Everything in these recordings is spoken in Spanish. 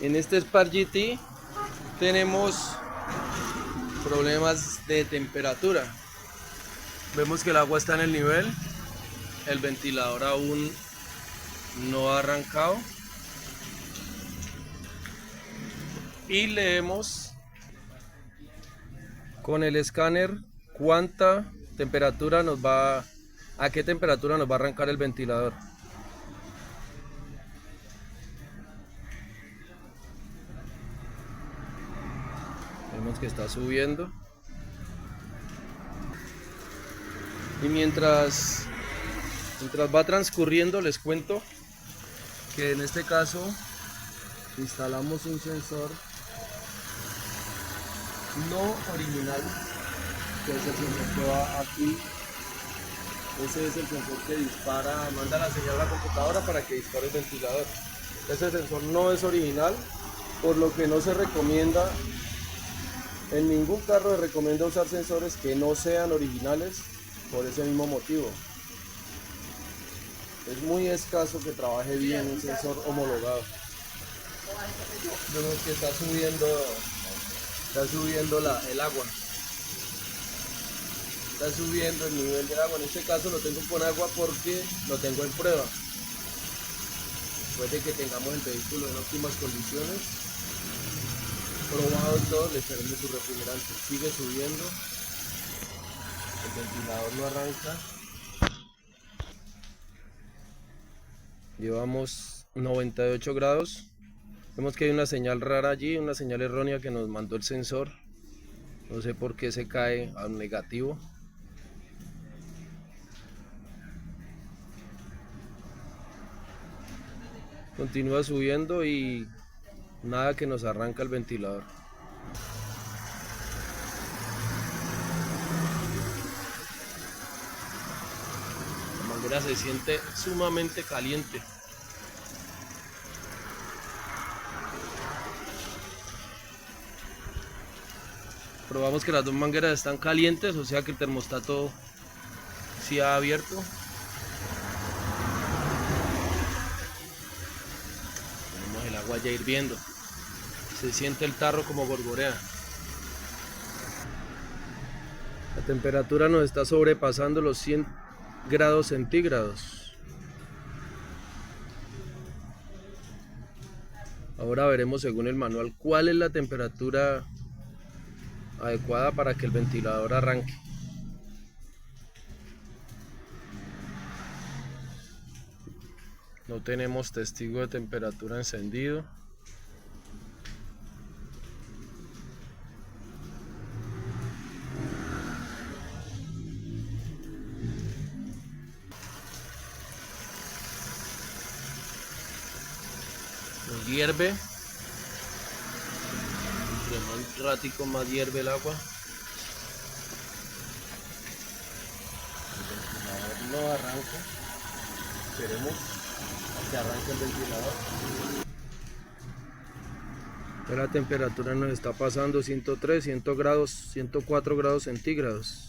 En este Spark GT tenemos problemas de temperatura. Vemos que el agua está en el nivel, el ventilador aún no ha arrancado y leemos con el escáner cuánta temperatura nos va, a qué temperatura nos va a arrancar el ventilador. Vemos que está subiendo. Y mientras va transcurriendo, les cuento que en este caso instalamos un sensor no original, que es el sensor que va aquí. Ese es el sensor que dispara, manda la señal a la computadora para que dispare el ventilador. Ese sensor no es original, por lo que no se recomienda, en ningún carro se recomienda usar sensores que no sean originales por ese mismo motivo. Es muy escaso que trabaje bien un sensor homologado. Vemos que está subiendo el agua. Está subiendo el nivel del agua. En este caso lo tengo con agua porque lo tengo en prueba. Después de que tengamos el vehículo en óptimas condiciones, probado todo, le echaremos su refrigerante. Sigue subiendo. El ventilador no arranca. Llevamos 98 grados. Vemos que hay una señal rara allí, una señal errónea que nos mandó el sensor. No sé por qué se cae a negativo. Continúa subiendo y nada que nos arranca el ventilador. La manguera se siente sumamente caliente. Probamos que las dos mangueras están calientes, o sea que el termostato sí ha abierto. Tenemos el agua ya hirviendo. Se siente el tarro como gorgorea. La temperatura nos está sobrepasando los 100 grados centígrados. Ahora veremos según el manual cuál es la temperatura adecuada para que el ventilador arranque. No tenemos testigo de temperatura encendido. Nos hierve. Entre más ratico más hierve el agua. El ventilador no arranca. Esperemos a que arranque el ventilador. La temperatura nos está pasando 103, 100 grados, 104 grados centígrados.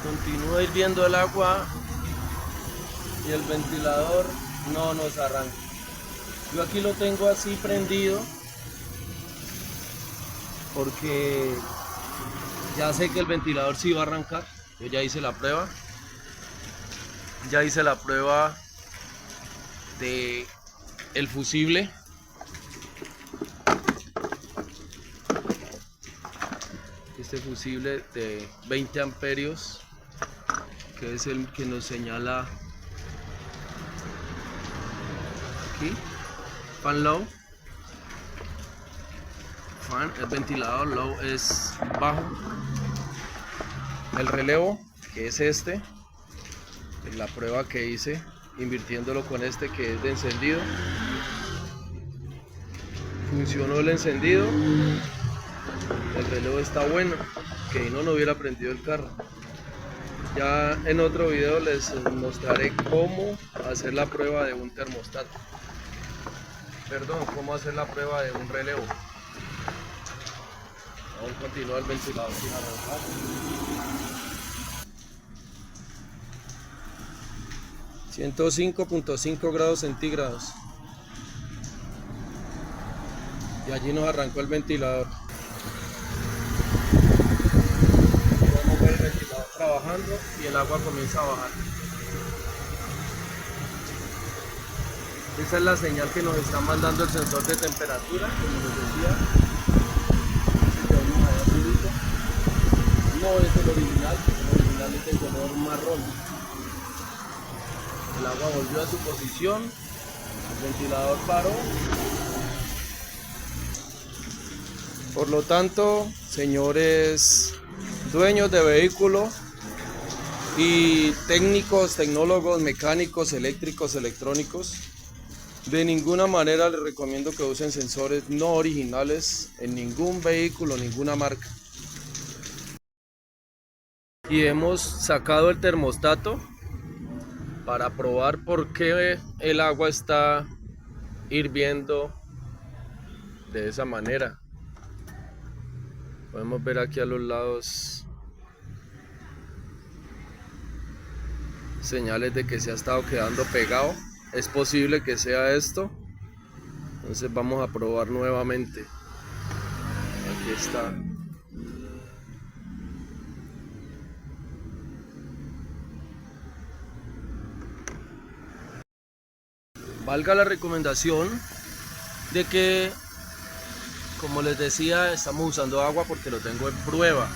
Continúa hirviendo el agua y el ventilador no nos arranca. Yo aquí lo tengo así prendido porque ya sé que el ventilador sí va a arrancar. Yo ya hice la prueba. Ya hice la prueba de el fusible. Este fusible de 20 amperios, que es el que nos señala aquí, fan low, fan, el ventilador low es bajo, el relevo, que es este, es la prueba que hice invirtiéndolo con este que es de encendido, funcionó el encendido, el relevo está bueno, que no hubiera prendido el carro. Ya en otro video les mostraré cómo hacer la prueba de un termostato. Perdón, cómo hacer la prueba de un relevo. Aún continúa el ventilador sin arrancar. 105.5 grados centígrados. Y allí nos arrancó el ventilador. Podemos ver el ventilador trabajando y el agua comienza a bajar. Esa es la señal que nos está mandando el sensor de temperatura, como les decía. No es el original es de color marrón. El agua volvió a su posición, el ventilador paró. Por lo tanto, señores dueños de vehículo y técnicos, tecnólogos, mecánicos, eléctricos, electrónicos, de ninguna manera les recomiendo que usen sensores no originales en ningún vehículo, ninguna marca. Y hemos sacado el termostato para probar por qué el agua está hirviendo de esa manera. Podemos ver aquí a los lados señales de que se ha estado quedando pegado. Es posible que sea esto. Entonces vamos a probar nuevamente. Aquí está. Valga la recomendación de que, como les decía, estamos usando agua porque lo tengo en prueba.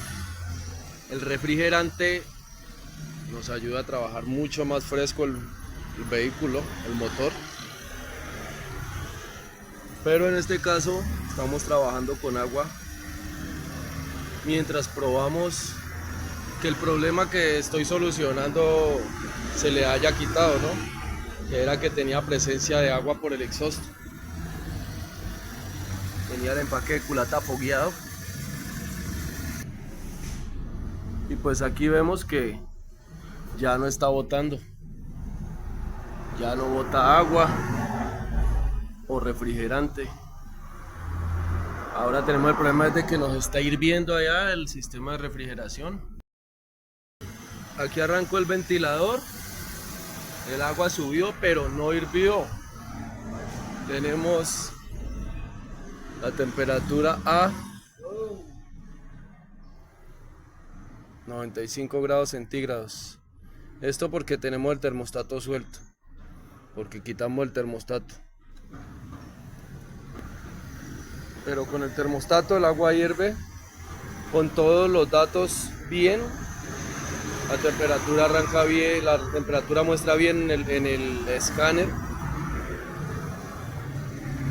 El refrigerante nos ayuda a trabajar mucho más fresco el vehículo, el motor. Pero en este caso estamos trabajando con agua mientras probamos que el problema que estoy solucionando se le haya quitado, ¿no? Que era que tenía presencia de agua por el exhausto. Tenía el empaque de culata fogueado. Y pues aquí vemos que ya no está botando. Ya no bota agua o refrigerante. Ahora tenemos el problema de que nos está hirviendo allá el sistema de refrigeración. Aquí arrancó el ventilador. El agua subió, pero no hirvió. Tenemos la temperatura a 95 grados centígrados. Esto porque tenemos el termostato suelto, porque quitamos el termostato. Pero con el termostato el agua hierve con todos los datos bien. La temperatura arranca bien, la temperatura muestra bien en el escáner.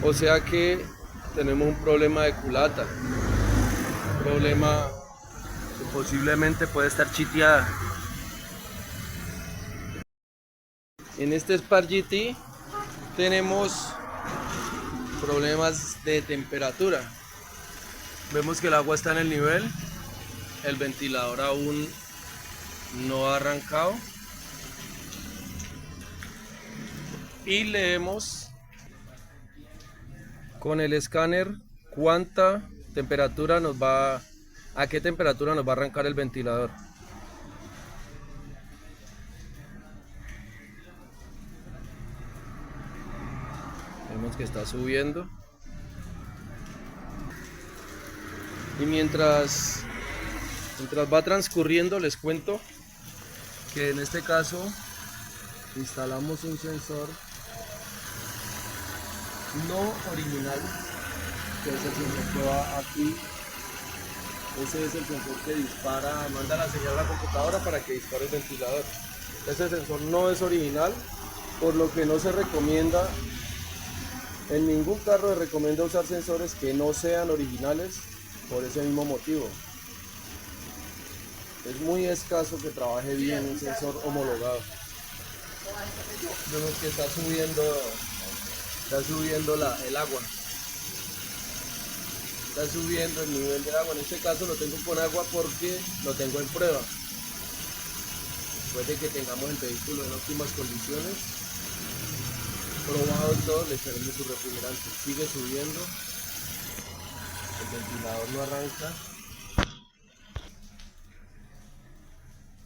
O sea que tenemos un problema de culata. Un problema que posiblemente puede estar chiteada. En este Spark GT tenemos problemas de temperatura. Vemos que el agua está en el nivel. El ventilador aún no ha arrancado y leemos con el escáner cuánta temperatura nos va, a qué temperatura nos va a arrancar el ventilador. Vemos que está subiendo y mientras va transcurriendo les cuento que en este caso instalamos un sensor no original, que es el sensor que va aquí. Ese es el sensor que dispara, manda la señal a la computadora para que dispare el ventilador. Ese sensor no es original, por lo que no se recomienda, en ningún carro se recomienda usar sensores que no sean originales por ese mismo motivo. Es muy escaso que trabaje bien un sensor homologado. Vemos que está subiendo el agua. Está subiendo el nivel del agua. En este caso lo tengo con agua porque lo tengo en prueba. Después de que tengamos el vehículo en óptimas condiciones, probado todo, le echaremos su refrigerante. Sigue subiendo. El ventilador no arranca.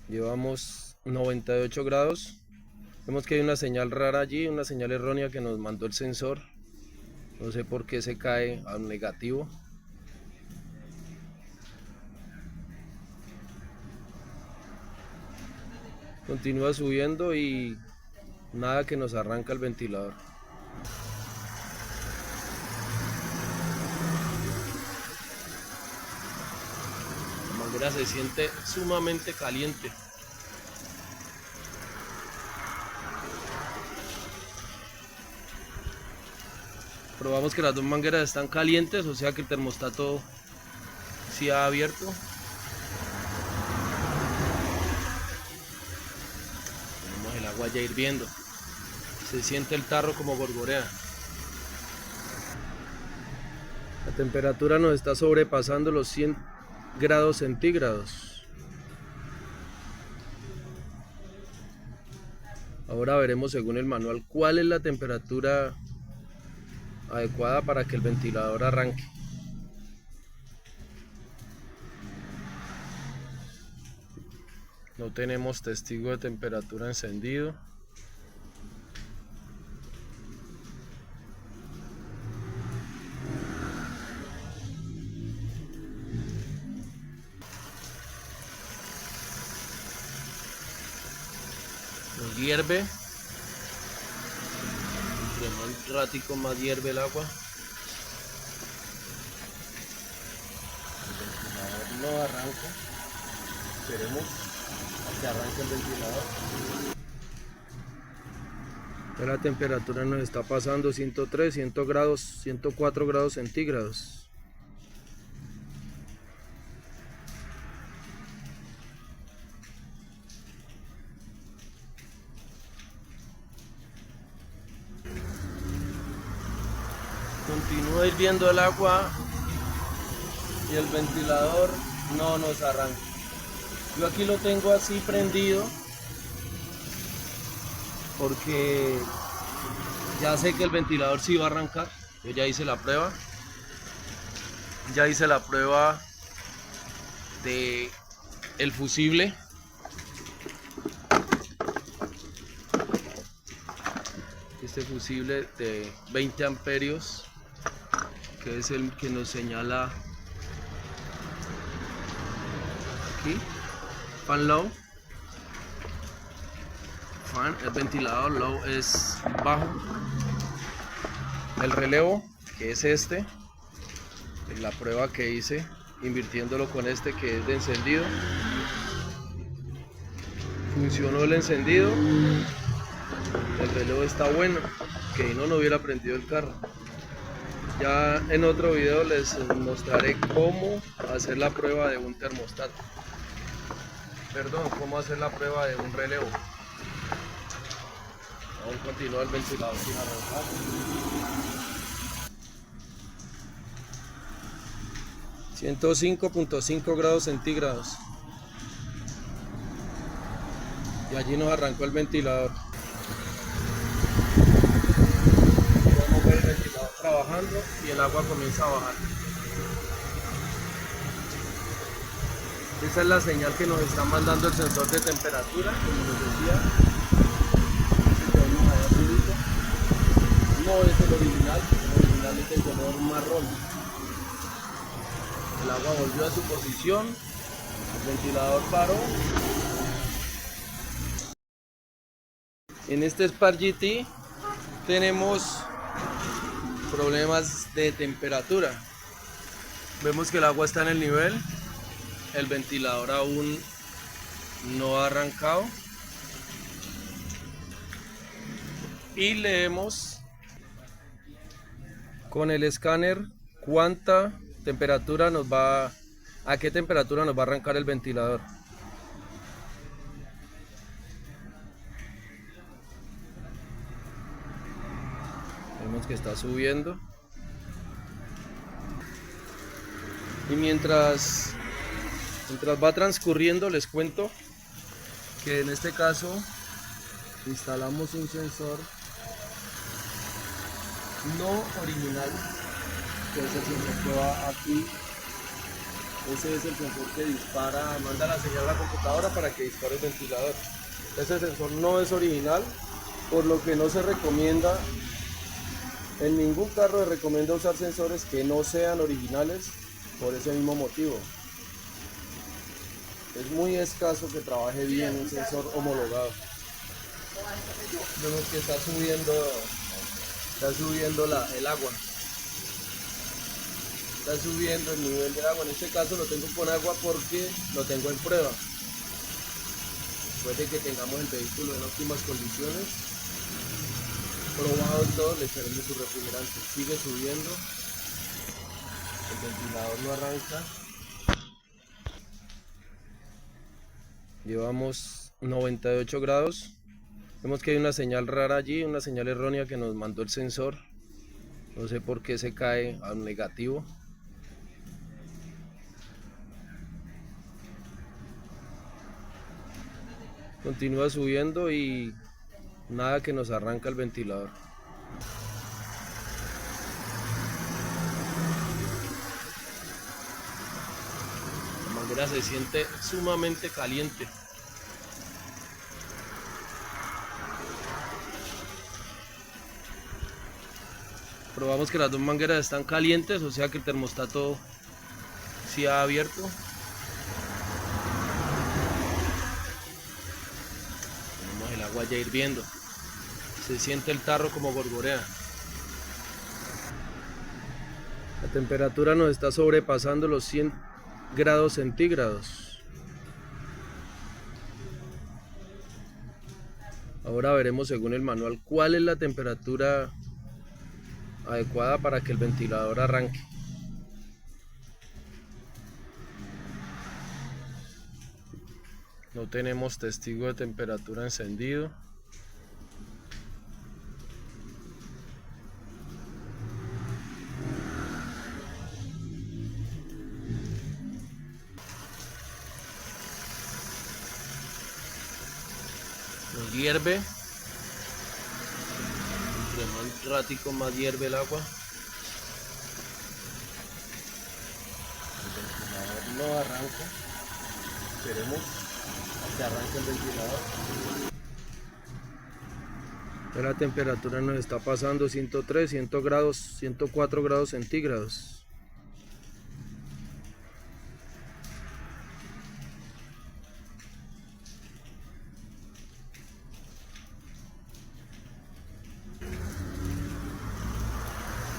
Llevamos 98 grados. Vemos que hay una señal rara allí, una señal errónea que nos mandó el sensor. No sé por qué se cae a negativo. Continúa subiendo y nada, que nos arranca el ventilador. La manguera se siente sumamente caliente. Probamos que las dos mangueras están calientes, o sea que el termostato sí ha abierto. Tenemos el agua ya hirviendo. Se siente el tarro como gorgorea. La temperatura nos está sobrepasando los 100 grados centígrados. Ahora veremos según el manual cuál es la temperatura adecuada para que el ventilador arranque. No tenemos testigo de temperatura encendido. Nos hierve. Entre más ratico más hierve el agua. El ventilador no arranca. Esperemos a que arranque el ventilador. Ya la temperatura nos está pasando 103, 100 grados, 104 grados centígrados. Continúa hirviendo el agua y el ventilador no nos arranca. Yo aquí lo tengo así prendido porque ya sé que el ventilador sí va a arrancar. Yo ya hice la prueba. Ya hice la prueba de el fusible. Este fusible de 20 amperios, que es el que nos señala aquí, fan low, fan, el ventilador low es bajo, el relevo, que es este, es la prueba que hice invirtiéndolo con este, que es de encendido. Funcionó el encendido, el relevo está bueno, que no hubiera prendido el carro. Ya en otro video les mostraré cómo hacer la prueba de un termostato. Perdón, cómo hacer la prueba de un relevo. Aún continúa el ventilador sin arrancar. 105.5 grados centígrados. Y allí nos arrancó el ventilador. Podemos ver el ventilador trabajando y el agua comienza a bajar. Esa es la señal que nos está mandando el sensor de temperatura, como les decía. No es el original es de color marrón. El agua volvió a su posición, el ventilador paró. En este Spark GT tenemos problemas de temperatura. Vemos que el agua está en el nivel, el ventilador aún no ha arrancado y leemos con el escáner cuánta temperatura nos va, a qué temperatura nos va a arrancar el ventilador. Vemos que está subiendo. Y mientras va transcurriendo, les cuento que en este caso instalamos un sensor no original, que es el sensor que va aquí Ese es el sensor que dispara, manda la señal a la computadora para que dispare el ventilador. Ese sensor no es original, por lo que no se recomienda, en ningún carro se recomienda usar sensores que no sean originales por ese mismo motivo. Es muy escaso que trabaje bien un sensor homologado. Vemos que está subiendo el agua. Está subiendo el nivel de agua. En este caso lo tengo con agua porque lo tengo en prueba. Después de que tengamos el vehículo en óptimas condiciones, probado todo, le echaremos su refrigerante. Sigue subiendo. El ventilador no arranca. Llevamos 98 grados. Vemos que hay una señal rara allí, una señal errónea que nos mandó el sensor. No sé por qué se cae a un negativo. Continúa subiendo y nada que nos arranca el ventilador. La manguera se siente sumamente caliente. Probamos que las dos mangueras están calientes, o sea que el termostato sí ha abierto. Tenemos el agua ya hirviendo. Se siente el tarro como gorgorea. La temperatura nos está sobrepasando los 100 grados centígrados. Ahora veremos según el manual cuál es la temperatura adecuada para que el ventilador arranque. No tenemos testigo de temperatura encendido. Nos hierve. Entre más ratico más hierve el agua. El ventilador no arranca. Esperemos a que arranque el ventilador. Ya la temperatura nos está pasando 103, 100 grados, 104 grados centígrados.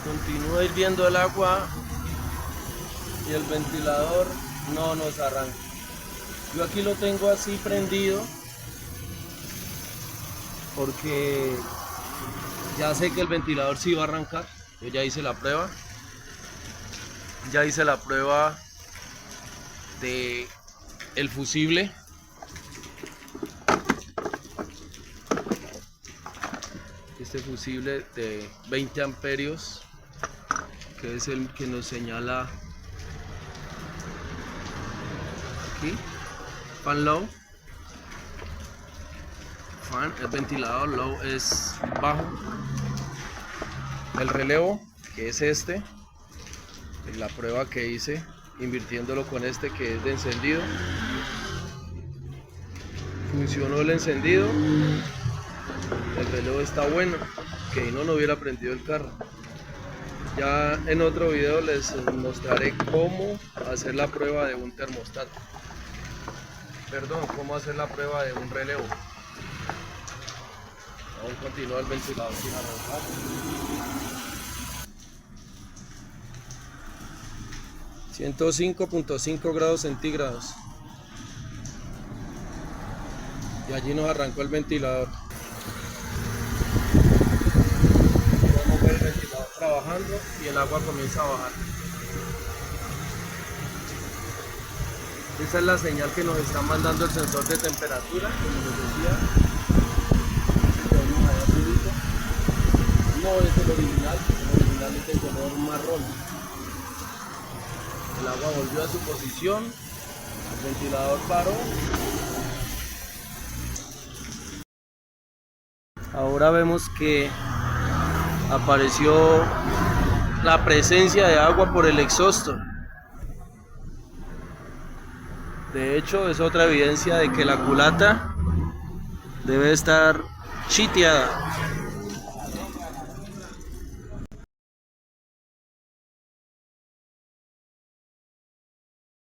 Continúa hirviendo el agua y el ventilador no nos arranca. Yo aquí lo tengo así prendido porque ya sé que el ventilador sí va a arrancar. Yo ya hice la prueba. Ya hice la prueba de el fusible. Este fusible de 20 amperios, que es el que nos señala aquí, fan low, fan, el ventilador low es bajo, el relevo, que es este, la prueba que hice invirtiéndolo con este que es de encendido, funcionó el encendido, el relevo está bueno, que no hubiera prendido el carro. Ya en otro video les mostraré cómo hacer la prueba de un termostato. Perdón, cómo hacer la prueba de un relevo. Aún continúa el ventilador sin arrancar. ...105.5 grados centígrados. Y allí nos arrancó el ventilador. Podemos ver el ventilador trabajando y el agua comienza a bajar. Esa es la señal que nos está mandando el sensor de temperatura, como les decía. No es el original es de color marrón. El agua volvió a su posición, el ventilador paró. Ahora vemos que apareció la presencia de agua por el exhausto. De hecho, es otra evidencia de que la culata debe estar chiteada.